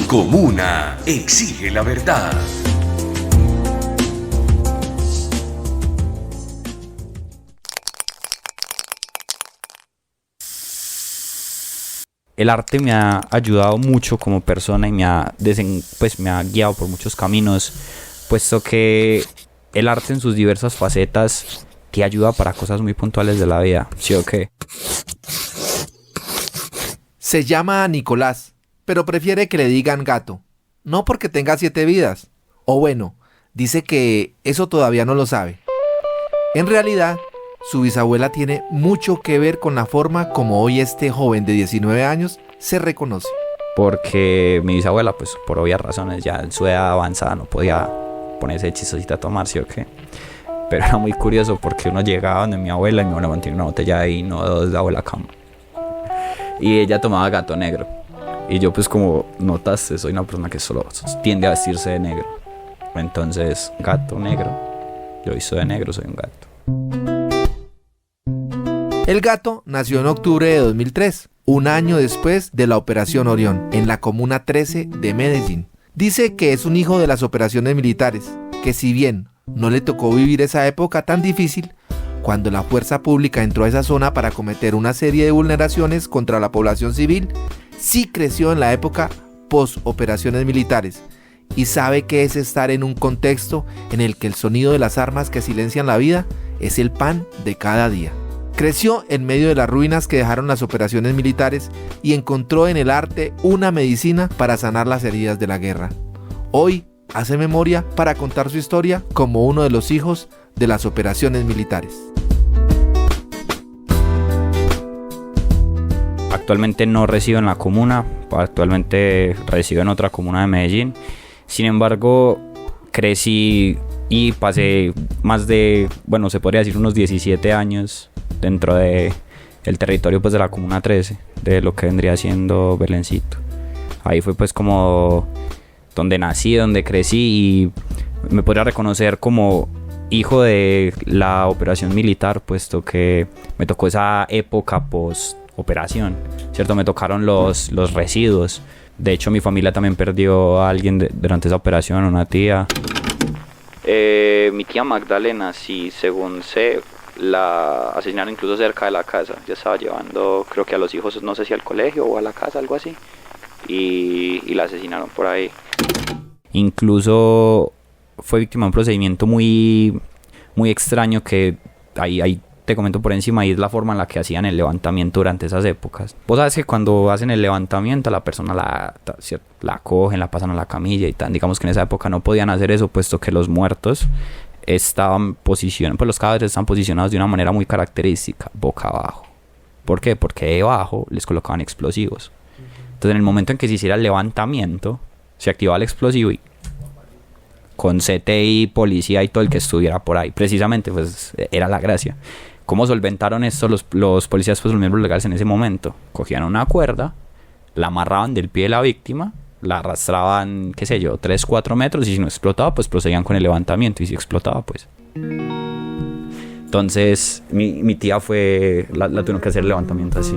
Comuna exige la verdad. El arte me ha ayudado mucho como persona y me ha guiado por muchos caminos, puesto que el arte en sus diversas facetas te ayuda para cosas muy puntuales de la vida, ¿sí o qué? Se llama Nicolás, pero prefiere que le digan gato, no porque tenga 7 vidas, o bueno, dice que eso todavía no lo sabe. En realidad, su bisabuela tiene mucho que ver con la forma como hoy este joven de 19 años se reconoce. Porque mi bisabuela, pues por obvias razones, ya en su edad avanzada no podía ponerse chistosita a tomar, ¿sí o qué? Pero era muy curioso porque uno llegaba donde mi abuela y mi abuela mantenía una botella de vino, dos de abuela cama. Y ella tomaba gato negro. Y yo pues como notaste, soy una persona que solo tiende a vestirse de negro. Entonces, gato negro. Yo visto de negro, soy un gato. El gato nació en octubre de 2003, un año después de la Operación Orión, en la Comuna 13 de Medellín. Dice que es un hijo de las operaciones militares, que si bien no le tocó vivir esa época tan difícil, cuando la fuerza pública entró a esa zona para cometer una serie de vulneraciones contra la población civil, sí creció en la época post-operaciones militares y sabe que es estar en un contexto en el que el sonido de las armas que silencian la vida es el pan de cada día. Creció en medio de las ruinas que dejaron las operaciones militares y encontró en el arte una medicina para sanar las heridas de la guerra. Hoy hace memoria para contar su historia como uno de los hijos de las operaciones militares. Actualmente no resido en la comuna, actualmente resido en otra comuna de Medellín. Sin embargo, crecí y pasé más de, se podría decir unos 17 años dentro de el territorio pues de la Comuna 13, de lo que vendría siendo Belencito. Ahí fue pues como donde nací, donde crecí y me podría reconocer como hijo de la operación militar, puesto que me tocó esa época post-operación, ¿cierto? Me tocaron los residuos. De hecho, mi familia también perdió a alguien durante esa operación, una tía. Mi tía Magdalena, sí, según sé, la asesinaron incluso cerca de la casa. Ya estaba llevando, creo que a los hijos, no sé si al colegio o a la casa, algo así. Y la asesinaron por ahí. Incluso fue víctima de un procedimiento muy, muy extraño que ahí te comento por encima, y es la forma en la que hacían el levantamiento durante esas épocas. Vos sabes que cuando hacen el levantamiento a la persona la cogen, la pasan a la camilla y tal. Digamos que en esa época no podían hacer eso, puesto que los muertos estaban posicionados, pues los cadáveres estaban posicionados de una manera muy característica, boca abajo. ¿Por qué? Porque debajo les colocaban explosivos. Entonces en el momento en que se hiciera el levantamiento, se activaba el explosivo y con CTI, policía y todo el que estuviera por ahí. Precisamente, pues era la gracia. ¿Cómo solventaron esto los policías, pues los miembros legales en ese momento? Cogían una cuerda, la amarraban del pie de la víctima, la arrastraban, 3-4 metros, y si no explotaba, pues proseguían con el levantamiento, y si explotaba, pues... Entonces, mi tía la tuvieron que hacer el levantamiento así.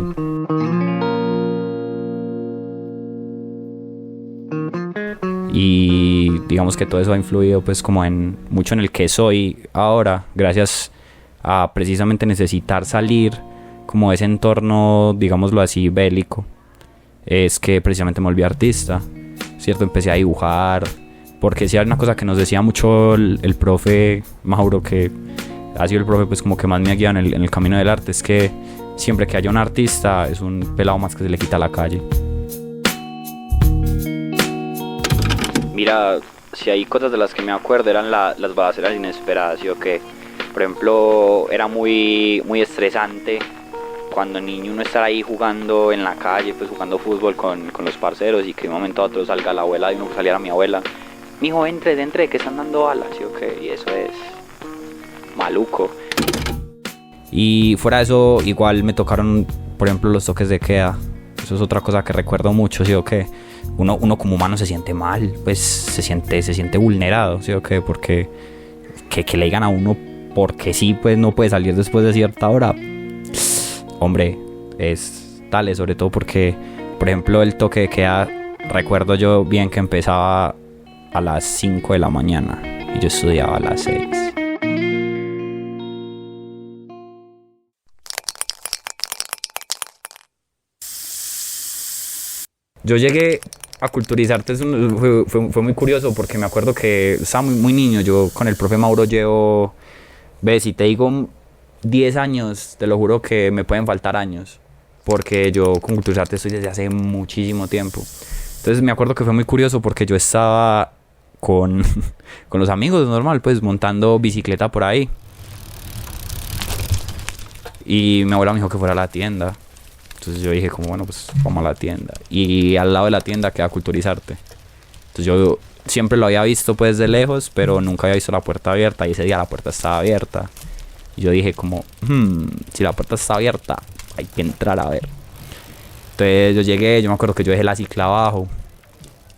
Y digamos que todo eso ha influido pues como mucho en el que soy ahora, gracias a precisamente necesitar salir como de ese entorno, digámoslo así, bélico. Es que precisamente me volví artista, ¿cierto? Empecé a dibujar, porque sí, hay una cosa que nos decía mucho el profe Mauro, que ha sido el profe pues como que más me ha guiado en el camino del arte, es que siempre que haya un artista es un pelado más que se le quita la calle. Mira, si hay cosas de las que me acuerdo eran las balaceras inesperadas, ¿sí o qué? Por ejemplo, era muy, muy estresante cuando niño uno estar ahí jugando en la calle, pues jugando fútbol con los parceros, y que de un momento a otro salga la abuela y uno saliera mi abuela. Mijo, entre, que están dando balas, ¿sí o qué? Y eso es maluco. Y fuera de eso, igual me tocaron, por ejemplo, los toques de queda. Eso es otra cosa que recuerdo mucho, ¿sí o qué? Uno como humano se siente mal, pues se siente vulnerado, ¿sí o qué? Porque que le digan a uno porque sí, pues no puede salir después de cierta hora. Hombre, es tal, sobre todo porque, por ejemplo, el toque de queda recuerdo yo bien que empezaba a las 5 de la mañana y yo estudiaba a las 6. Yo llegué a Culturizarte, fue muy curioso porque me acuerdo que estaba muy niño. Yo con el profe Mauro llevo, si te digo 10 años, te lo juro que me pueden faltar años, porque yo con Culturizarte estoy desde hace muchísimo tiempo. Entonces me acuerdo que fue muy curioso porque yo estaba con los amigos, normal, pues montando bicicleta por ahí. Y mi abuela me dijo que fuera a la tienda. Entonces yo dije como, bueno, pues vamos a la tienda. Y al lado de la tienda queda Culturizarte. Entonces yo siempre lo había visto pues de lejos, pero nunca había visto la puerta abierta. Y ese día la puerta estaba abierta. Y yo dije como, si la puerta está abierta, hay que entrar a ver. Entonces yo llegué, yo me acuerdo que yo dejé la cicla abajo.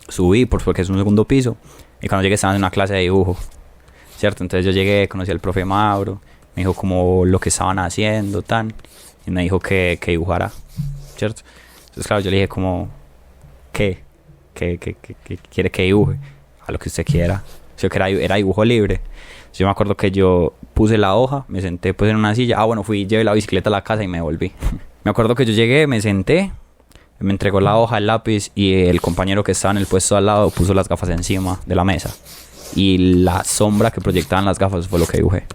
Subí porque es un segundo piso. Y cuando llegué estaban en una clase de dibujo, ¿cierto? Entonces yo llegué, conocí al profe Mauro. Me dijo como lo que estaban haciendo, tan. Y me dijo que dibujara, ¿cierto? Entonces claro, yo le dije como, ¿qué quiere que dibuje? A lo que usted quiera. Yo que era dibujo libre. Yo me acuerdo que yo puse la hoja, me senté pues en una silla. Bueno, llevé la bicicleta a la casa y me volví. Me acuerdo que yo llegué, me senté, me entregó la hoja, el lápiz, y el compañero que estaba en el puesto al lado puso las gafas encima de la mesa. Y la sombra que proyectaban las gafas fue lo que dibujé.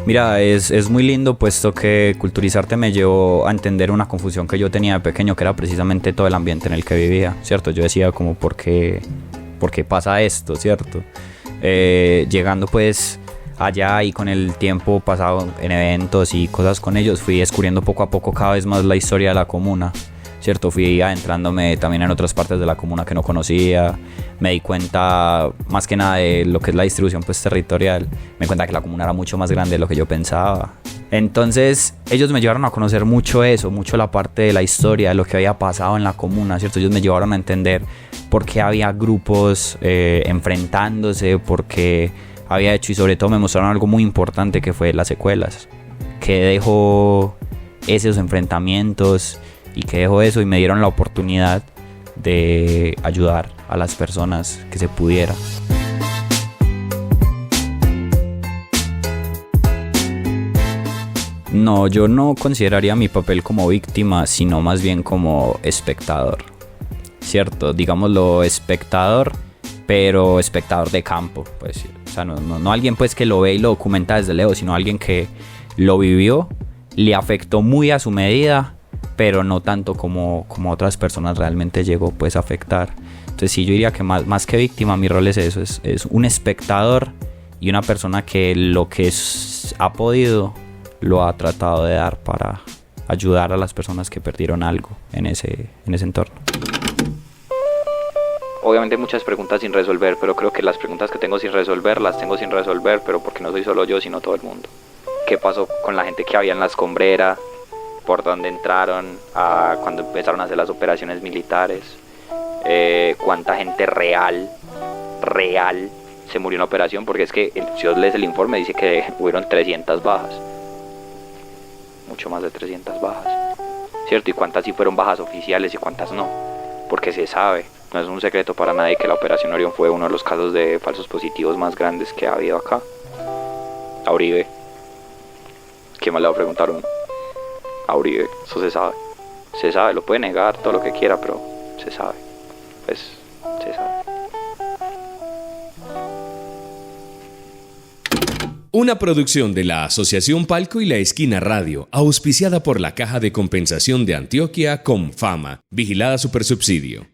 Mira, es muy lindo, puesto que Culturizarte me llevó a entender una confusión que yo tenía de pequeño, que era precisamente todo el ambiente en el que vivía, ¿cierto? Yo decía como, ¿por qué pasa esto, cierto? Llegando pues allá y con el tiempo pasado en eventos y cosas con ellos, fui descubriendo poco a poco cada vez más la historia de la comuna, ¿cierto? Fui adentrándome también en otras partes de la comuna que no conocía. Me di cuenta más que nada de lo que es la distribución pues territorial. Me di cuenta que la comuna era mucho más grande de lo que yo pensaba. Entonces ellos me llevaron a conocer mucho eso, mucho la parte de la historia, de lo que había pasado en la comuna, ¿cierto? Ellos me llevaron a entender por qué había grupos enfrentándose, por qué había hecho, y sobre todo me mostraron algo muy importante, que fue las secuelas, que dejó esos enfrentamientos y que dejó eso, y me dieron la oportunidad de ayudar a las personas que se pudiera. No, yo no consideraría mi papel como víctima, sino más bien como espectador, ¿cierto? Digámoslo, espectador, pero espectador de campo, pues. O sea, no alguien pues que lo ve y lo documenta desde lejos, sino alguien que lo vivió, le afectó muy a su medida, pero no tanto como otras personas realmente llegó pues a afectar. Entonces sí, yo diría que más que víctima, mi rol es eso, es un espectador y una persona que lo que ha podido lo ha tratado de dar para ayudar a las personas que perdieron algo en ese entorno. Obviamente hay muchas preguntas sin resolver, pero creo que las preguntas que tengo sin resolver, las tengo sin resolver, pero porque no soy solo yo, sino todo el mundo. ¿Qué pasó con la gente que había en la escombrera? ¿Por dónde entraron cuando empezaron a hacer las operaciones militares? ¿Cuánta gente real se murió en la operación? Porque es que si os lees el informe dice que hubieron 300 bajas. Mucho más de 300 bajas, ¿cierto? ¿Y cuántas sí fueron bajas oficiales y cuántas no? Porque se sabe, no es un secreto para nadie, que la Operación Orión fue uno de los casos de falsos positivos más grandes que ha habido acá. A Uribe, ¿qué más le va a preguntar uno? A Uribe, eso se sabe, lo puede negar todo lo que quiera, pero se sabe, pues se sabe. Una producción de la Asociación Palco y La Esquina Radio, auspiciada por la Caja de Compensación de Antioquia, Confama, vigilada Supersubsidio.